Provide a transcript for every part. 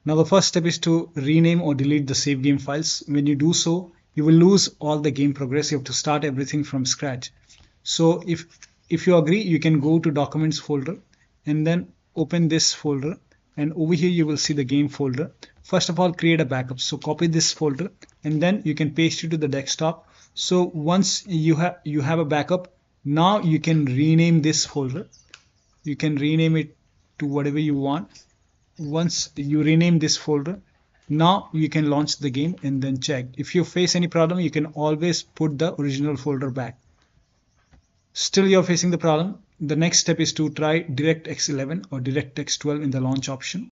Now the first step is to rename or delete the save game files. When you do so, you will lose all the game progress. You have to start everything from scratch. So if you agree, you can go to documents folder and then open this folder, and over here you will see the game folder. First of all, create a backup. So copy this folder and then you can paste it to the desktop. So once you have a backup, now you can rename this folder. You can rename it to whatever you want. Once you rename this folder, now you can launch the game and then check. If you face any problem, you can always put the original folder back. Still you're facing the problem, the next step is to try DirectX 11 or DirectX 12 in the launch option.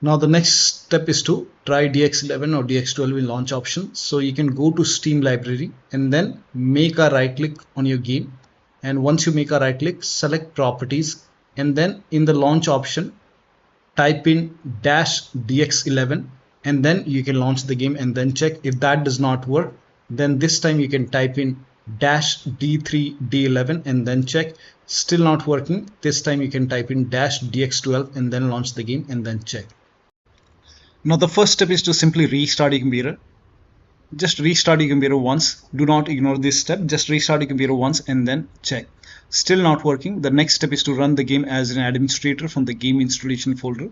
Now the next step is to try DX11 or DX12 in launch option. So you can go to Steam library and then make a right click on your game. And once you make a right click, select properties, and then in the launch option, type in -DX11, and then you can launch the game and then check. If that does not work, then this time you can type in -D3D11 and then check. Still not working. This time you can type in -DX12 and then launch the game and then check. Now the first step is to simply restart your computer. Just restart your computer once. Do not ignore this step. Just restart your computer once and then check. Still not working. The next step is to run the game as an administrator from the game installation folder.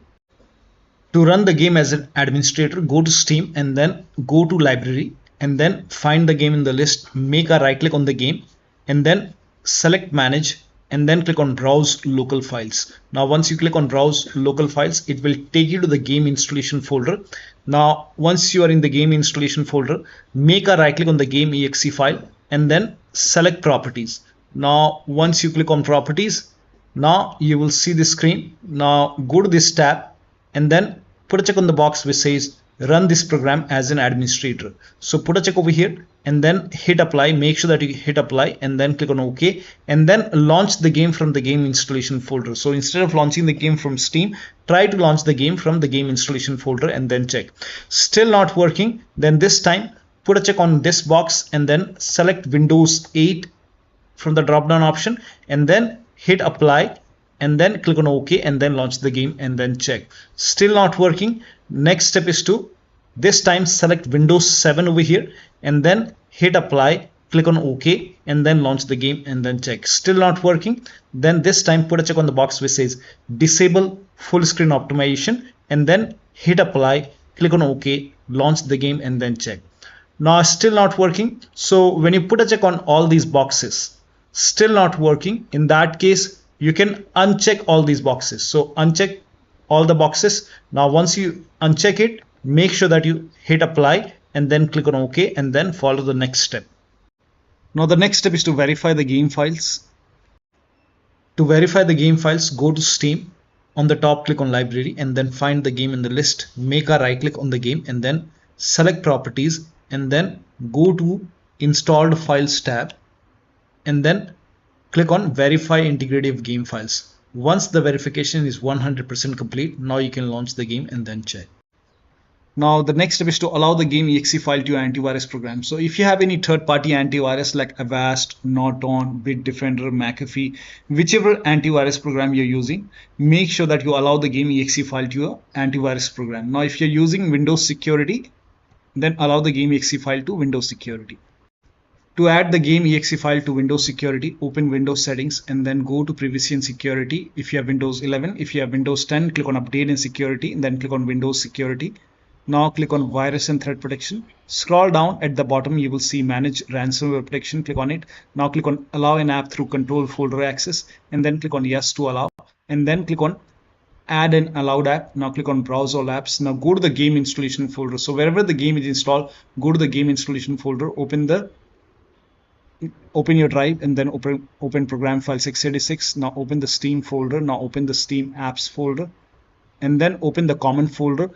To run the game as an administrator, go to Steam and then go to library and then find the game in the list. Make a right click on the game and then select manage and then click on browse local files. Now once you click on browse local files, it will take you to the game installation folder. Now once you are in the game installation folder, make a right click on the game exe file and then select properties. Now once you click on properties, now you will see the screen. Now go to this tab and then put a check on the box which says run this program as an administrator. So put a check over here and then hit apply. Make sure that you hit apply and then click on OK and then launch the game from the game installation folder. So instead of launching the game from Steam, try to launch the game from the game installation folder and then check. Still not working. Then this time put a check on this box and then select Windows 8 from the drop down option and then hit apply and then click on OK and then launch the game and then check. Still not working. Next step is to this time select Windows 7 over here and then hit apply, click on OK and then launch the game and then check. Still not working. Then this time put a check on the box which says disable full screen optimization and then hit apply, click on OK, launch the game and then check. Now still not working. So when you put a check on all these boxes, still not working, in that case you can uncheck all these boxes. So uncheck all the boxes. Now once you uncheck it, make sure that you hit apply and then click on OK and then follow the next step. Now the next step is to verify the game files. To verify the game files, go to Steam. On the top, click on library and then find the game in the list. Make a right click on the game and then select properties and then go to installed files tab and then click on verify integrity of game files. Once the verification is 100% complete, now you can launch the game and then check. Now the next step is to allow the game exe file to your antivirus program. So if you have any third-party antivirus like Avast, Norton, Bitdefender, McAfee, whichever antivirus program you're using, make sure that you allow the game exe file to your antivirus program. Now if you're using Windows Security, then allow the game exe file to Windows Security. To add the game exe file to Windows Security, open Windows Settings and then go to Privacy and Security. If you have Windows 11, if you have Windows 10, click on Update and Security and then click on Windows Security. Now click on Virus and Threat Protection. Scroll down at the bottom, you will see Manage Ransomware Protection. Click on it. Now click on Allow an app through Control Folder Access and then click on Yes to allow and then click on Add an allowed app. Now click on Browse all apps. Now go to the game installation folder. So wherever the game is installed, go to the game installation folder, open your drive and then open program file 686. Now open the Steam folder. Now open the Steam apps folder and then open the common folder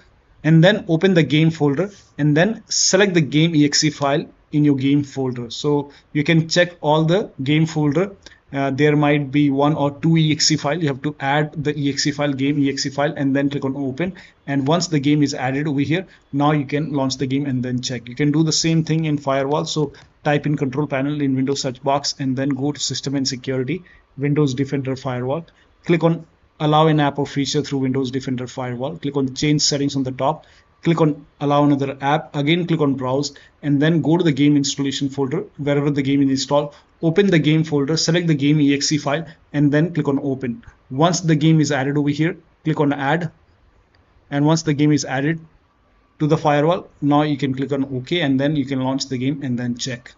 and then open the game folder and then select the game exe file in your game folder. So you can check all the game folder. There might be 1 or 2 exe file. You have to add the exe file, game exe file, and then click on open. And once the game is added over here, now you can launch the game and then check. You can do the same thing in firewall. So type in control panel in Windows search box and then go to system and security, Windows Defender Firewall. Click on allow an app or feature through Windows Defender Firewall. Click on change settings on the top. Click on allow another app. Again, click on browse and then go to the game installation folder wherever the game is installed. Open the game folder, select the game exe file and then click on open. Once the game is added over here, click on add. And once the game is added to the firewall, now you can click on OK and then you can launch the game and then check.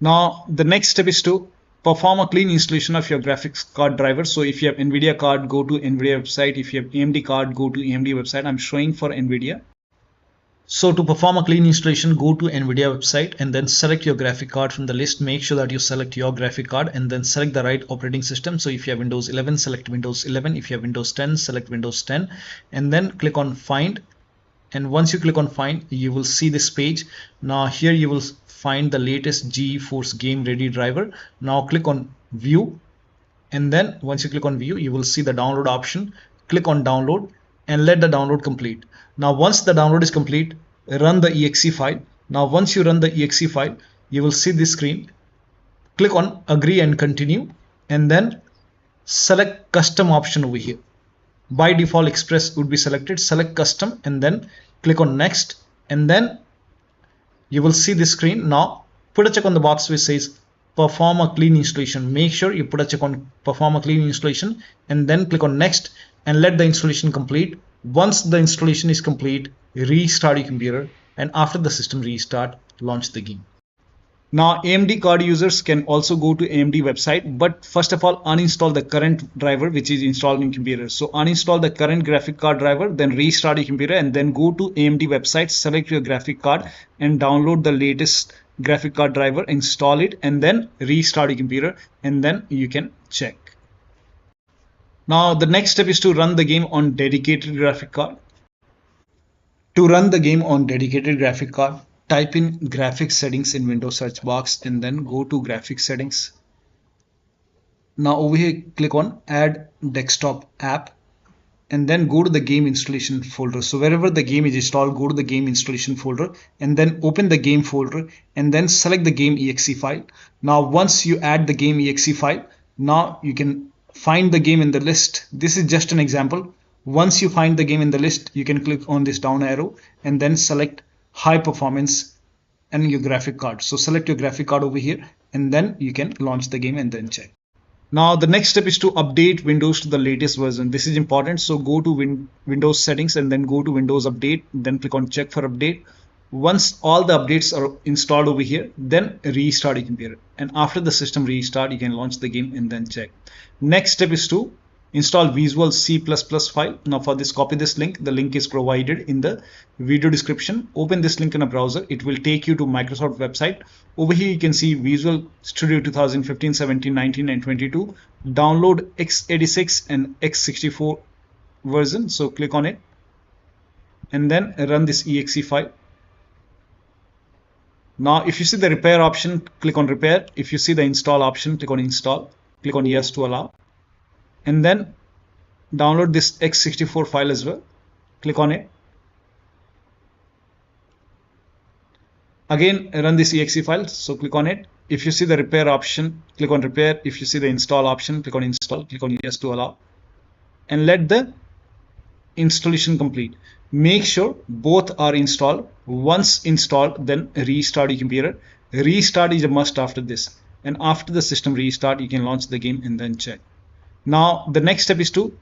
Now the next step is to perform a clean installation of your graphics card driver. So if you have NVIDIA card, go to NVIDIA website. If you have AMD card, go to AMD website. I'm showing for NVIDIA. So to perform a clean installation, go to NVIDIA website and then select your graphic card from the list. Make sure that you select your graphic card and then select the right operating system. So if you have Windows 11, select Windows 11. If you have Windows 10, select Windows 10 and then click on find. And once you click on find, you will see this page. Now here you will find the latest GeForce Game Ready driver. Now click on view and then once you click on view, you will see the download option. Click on download and let the download complete. Now once the download is complete, run the exe file. Now once you run the exe file, you will see this screen. Click on agree and continue and then select custom option over here. By default Express would be selected. Select custom and then click on next and then you will see this screen. Now put a check on the box which says perform a clean installation. Make sure you put a check on perform a clean installation and then click on next and let the installation complete. Once the installation is complete, restart your computer and after the system restart, launch the game. Now AMD card users can also go to AMD website, but first of all uninstall the current driver which is installed in computer. So uninstall the current graphic card driver, then restart your computer and then go to AMD website, select your graphic card and download the latest graphic card driver, install it and then restart your computer and then you can check. Now the next step is to run the game on dedicated graphic card. To run the game on dedicated graphic card, type in graphics settings in Windows search box and then go to graphics settings. Now over here click on add desktop app and then go to the game installation folder. So wherever the game is installed, go to the game installation folder and then open the game folder and then select the game exe file. Now once you add the game exe file, now you can find the game in the list. This is just an example. Once you find the game in the list, you can click on this down arrow and then select high performance and your graphic card. So select your graphic card over here and then you can launch the game and then check. Now the next step is to update Windows to the latest version. This is important. So go to Windows settings and then go to Windows update, then click on check for update. Once all the updates are installed over here, then restart your computer and after the system restart, you can launch the game and then check. Next step is to install Visual C++ file. Now for this, copy this link. The link is provided in the video description. Open this link in a browser. It will take you to Microsoft website. Over here you can see Visual Studio 2015, 17, 19 and 22. Download x86 and x64 version. So click on it and then run this exe file. Now if you see the repair option, click on repair. If you see the install option, click on install. Click on yes to allow. And then download this x64 file as well. Click on it. Again run this exe file. So click on it. If you see the repair option, click on repair. If you see the install option, click on install. Click on yes to allow. And let the installation complete. Make sure both are installed. Once installed, then restart your computer. Restart is a must after this. And after the system restart, you can launch the game and then check. Now the next step is to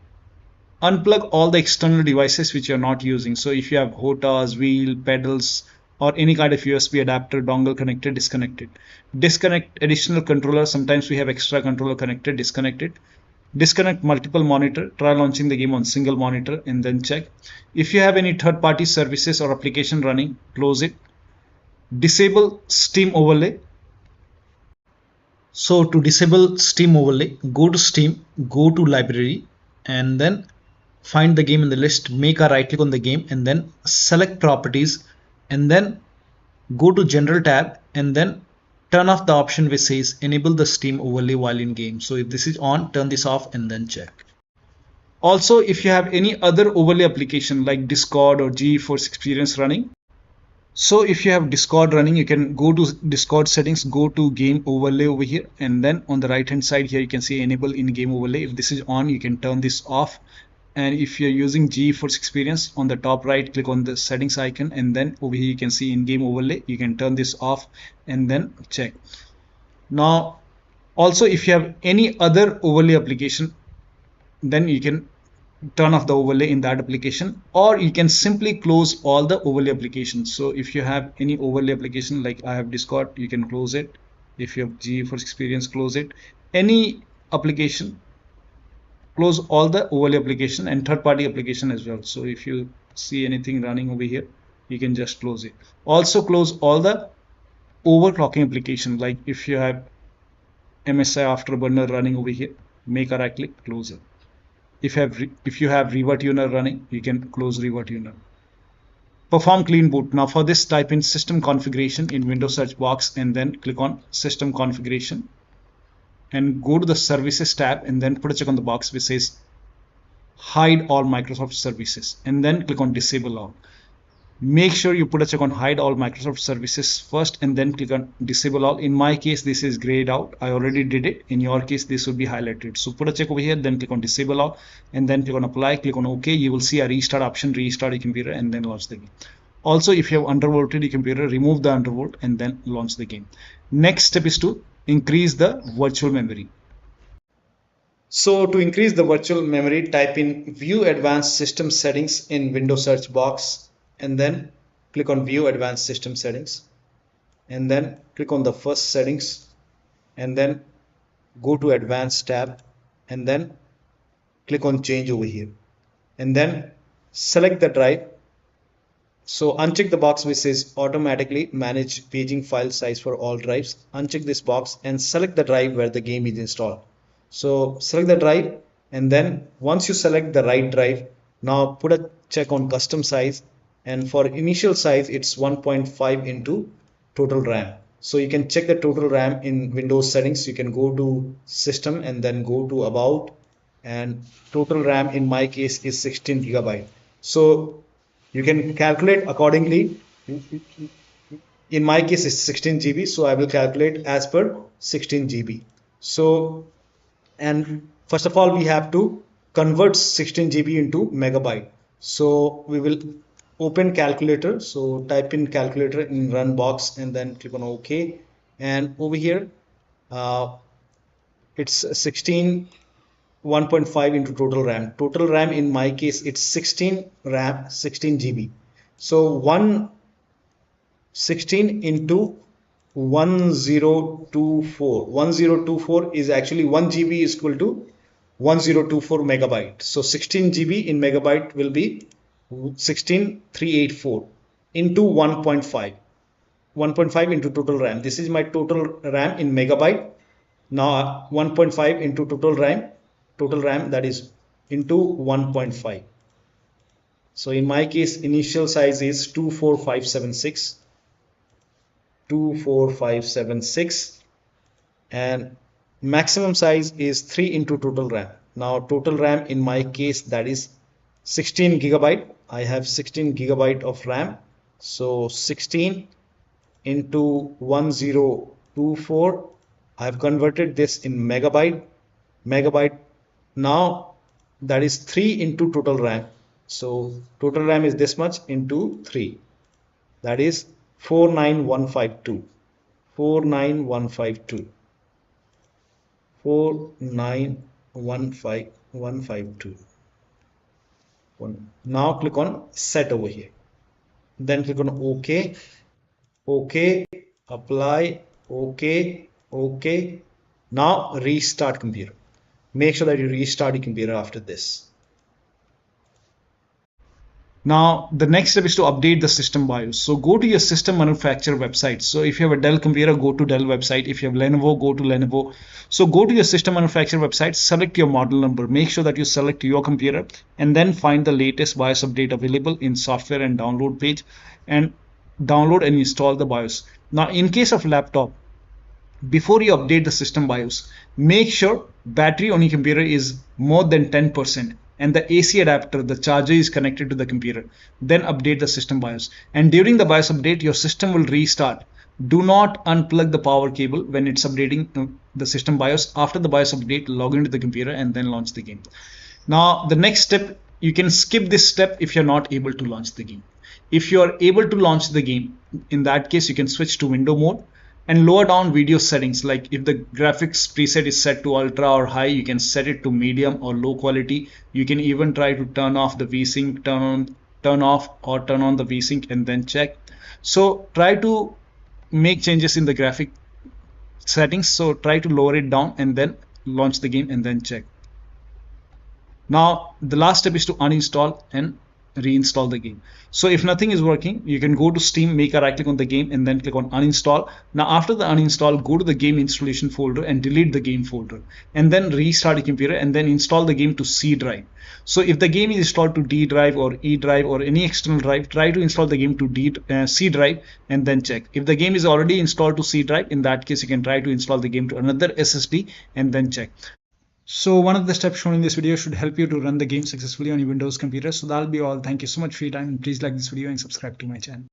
unplug all the external devices which you're not using. So if you have HOTAs, wheel, pedals or any kind of USB adapter, dongle connected, disconnect it. Disconnect additional controller. Sometimes we have extra controller connected, disconnect it. Disconnect multiple monitor. Try launching the game on single monitor and then check. If you have any third-party services or application running, close it. Disable Steam overlay. So to disable Steam overlay, go to Steam, go to library and then find the game in the list, make a right click on the game and then select properties and then go to general tab and then turn off the option which says enable the Steam overlay while in game. So if this is on, turn this off and then check. Also, if you have any other overlay application like Discord or GeForce Experience running, So if you have Discord running, you can go to Discord settings, go to game overlay over here, and then on the right hand side here you can see enable in-game overlay. If this is on, you can turn this off. And if you're using GeForce Experience, on the top right, click on the settings icon, and then over here you can see in-game overlay. You can turn this off and then check. Now also, if you have any other overlay application, then you can turn off the overlay in that application, or you can simply close all the overlay applications. So if you have any overlay application, like I have Discord, you can close it. If you have GeForce Experience, close it. Any application, close all the overlay application and third-party application as well. So if you see anything running over here, you can just close it. Also close all the overclocking application, like if you have MSI Afterburner running over here, make a right click, close it. If you have ReverTuner running, you can close ReverTuner. Perform clean boot. Now for this, type in system configuration in Windows search box and then click on system configuration and go to the services tab and then put a check on the box which says hide all Microsoft services and then click on disable all. Make sure you put a check on hide all Microsoft services first and then click on disable all. In my case, this is grayed out. I already did it. In your case, this will be highlighted. So put a check over here, then click on disable all and then click on apply, click on OK. You will see a restart option, restart your computer and then launch the game. Also, if you have undervolted your computer, remove the undervolt and then launch the game. Next step is to increase the virtual memory. So to increase the virtual memory, type in view advanced system settings in Windows search box and then click on view advanced system settings and then click on the first settings and then go to advanced tab and then click on change over here and then select the drive. So uncheck the box which says automatically manage paging file size for all drives. Uncheck this box and select the drive where the game is installed. So select the drive and then once you select the right drive, now put a check on custom size. And for initial size, it's 1.5 into total RAM. So you can check the total RAM in Windows settings. You can go to system and then go to about, and total RAM in my case is 16 GB. So you can calculate accordingly. In my case, it's 16 GB. So I will calculate as per 16 GB. So, and first of all, we have to convert 16 GB into megabyte. So we will open calculator. So type in calculator in run box and then click on OK. And over here, it's 16 1.5 into total RAM. Total RAM in my case, it's 16 RAM, 16 GB. So 16 into 1024. 1024 is actually 1 GB is equal to 1024 megabyte. So 16 GB in megabyte will be 16384 into 1.5. 1.5 into total RAM. This is my total RAM in megabyte. Now 1.5 into total RAM that is into 1.5. So in my case, initial size is 24576 and maximum size is 3 into total RAM. Now total RAM in my case, that is 16 GB. I have 16 GB of RAM. So 16 into 1024. I have converted this in megabyte. Now that is 3 into total RAM. So total RAM is this much into 3. That is 49152. 49152. 49152. Now click on set over here. Then click on OK. OK. Apply. OK. OK. Now restart computer. Make sure that you restart your computer after this. Now the next step is to update the system BIOS. So go to your system manufacturer website. So if you have a Dell computer, go to Dell website. If you have Lenovo, go to Lenovo. So go to your system manufacturer website, select your model number, make sure that you select your computer and then find the latest BIOS update available in software and download page and download and install the BIOS. Now in case of laptop, before you update the system BIOS, make sure battery on your computer is more than 10%. and the AC adapter, the charger, is connected to the computer. Then update the system BIOS. And during the BIOS update, your system will restart. Do not unplug the power cable when it's updating the system BIOS. After the BIOS update, log into the computer and then launch the game. Now, the next step, you can skip this step if you're not able to launch the game. If you are able to launch the game, in that case, you can switch to window mode and lower down video settings. Like if the graphics preset is set to ultra or high, you can set it to medium or low quality. You can even try to turn off the VSync, turn off or turn on the VSync and then check. So try to make changes in the graphic settings. So try to lower it down and then launch the game and then check. Now the last step is to uninstall and reinstall the game. So if nothing is working, you can go to Steam, make a right click on the game and then click on uninstall. Now after the uninstall, go to the game installation folder and delete the game folder, and then restart your computer and then install the game to C drive. So if the game is installed to D drive or E drive or any external drive, try to install the game to C drive and then check. If the game is already installed to C drive, in that case you can try to install the game to another SSD and then check. So one of the steps shown in this video should help you to run the game successfully on your Windows computer. So that'll be all. Thank you so much for your time. Please like this video and subscribe to my channel.